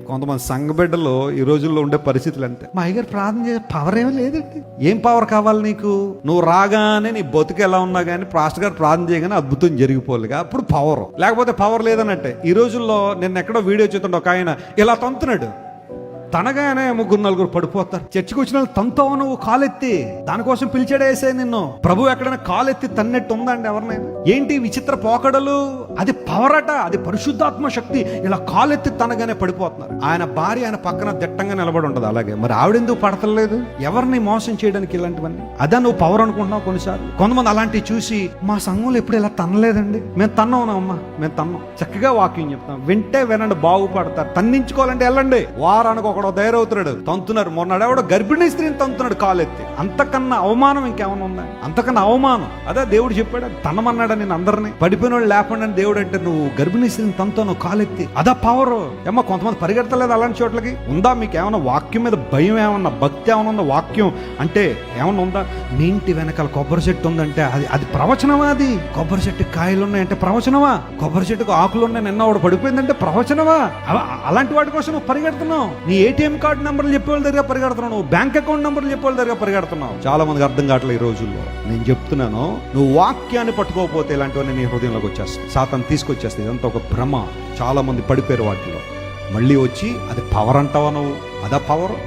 కొంతమంది సంఘ బిడ్డలు ఈ రోజుల్లో ఉండే పరిస్థితులు అంతే. మా అయ్యగారు ప్రార్థన చేసే పవర్ ఏమీ లేదండి. ఏం పవర్ కావాలి నీకు? నువ్వు రాగానే నీ బతుకు ఎలా ఉన్నా కానీ పాస్టర్ గారు ప్రార్థన చేయగానే అద్భుతం జరిగిపోలేదు, అప్పుడు పవర్. లేకపోతే పవర్ లేదన్నట్టే. ఈ రోజుల్లో నిన్న ఎక్కడో వీడియో చూస్తుంటే ఒక ఆయన ఇలా తంతున్నాడు, తనగానే 3-4 పడిపోతారు. చర్చికి వచ్చిన వాళ్ళు తంతావు, నువ్వు కాలెత్తి దానికోసం పిలిచాడేసే నిన్ను. ప్రభు ఎక్కడైనా కాలెత్తి తన్నట్టు ఉందండి ఎవరినైనా? ఏంటి విచిత్ర పోకడలు? అది పవర్ అట, అది పరిశుద్ధాత్మ శక్తి. ఇలా కాలెత్తి తనగానే పడిపోతున్నారు. ఆయన భార్య ఆయన పక్కన దిట్టంగా నిలబడి ఉండదు. అలాగే మరి ఆవిడెందుకు పడతలేదు? ఎవరిని మోసం చేయడానికి ఇలాంటివన్నీ? అదే నువ్వు పవర్ అనుకుంటున్నావు కొన్నిసార్లు. కొంతమంది అలాంటివి చూసి మా సంఘంలో ఎప్పుడు ఇలా తన్నలేదండి, మేము తన్నాం అమ్మా, మేము తన్నాం. చక్కగా వాకింగ్ చెప్తాం, వింటే వినండి, బాగుపడతారు. తన్నించుకోవాలంటే వెళ్ళండి. వారానికి ఒకడో ధైర్యవుతున్నాడు, తంతున్నాడు. మొన్నడెవడో గర్భిణీ స్త్రీని తంతున్నాడు కాలెత్తి. అంతకన్నా అవమానం ఇంకేమైనా ఉందా? అంతకన్నా అవమానం. అదే దేవుడు చెప్పాడు, తనమన్నాడా నేను అందరినీ? పడిపోయిన వాళ్ళు లేకుండా దేవుడు అంటే నువ్వు గర్భిణీ స్త్రీని తంతాను కాలెత్తి. అదా పవర్. ఏమో కొంతమంది పరిగెడతలేదు అలాంటి చోట్లకి. ఉందా మీకు ఏమన్నా వాక్యం మీద భయం, ఏమన్నా భక్తి ఏమన్నా ఉందా? వాక్యం అంటే ఏమన్నా ఉందా? మీ ఇంటి వెనకాల కొబ్బరి చెట్టు ఉందంటే అది ప్రవచనమా? అది కొబ్బరి చెట్టు కాయలు ఉన్నాయంటే ప్రవచనమా? కొబ్బరి చెట్టుకు ఆకులు ఉన్నాయి, నిన్న వాడు పడిపోయిందంటే ప్రవచనమా? అలాంటి వాటి కోసం నువ్వు పరిగెడుతున్నావు. నీ ఏటీఎం కార్డు నెంబర్లు చెప్పేవాళ్ళ దగ్గర పరిగెడుతున్నావు, నువ్వు బ్యాంక్ అకౌంట్ నెంబర్లు చెప్పేవాళ్ళ దగ్గర పరిగెడుతున్నావు. చాలా మందికి అర్థం కావట్లేదు ఈ రోజుల్లో. నేను చెప్తున్నాను, నువ్వు వాక్యాన్ని పట్టుకోకపోతే ఇలాంటివన్నీ నీ హృదయంలోకి వచ్చేస్తాయి, సాతాను తీసుకొచ్చేస్తాయి. ఇదంతా ఒక భ్రమ. చాలా మంది పడిపోయారు వాటిలో. మళ్ళీ వచ్చి అది పవర్ అంటావా నువ్వు? అదా పవర్?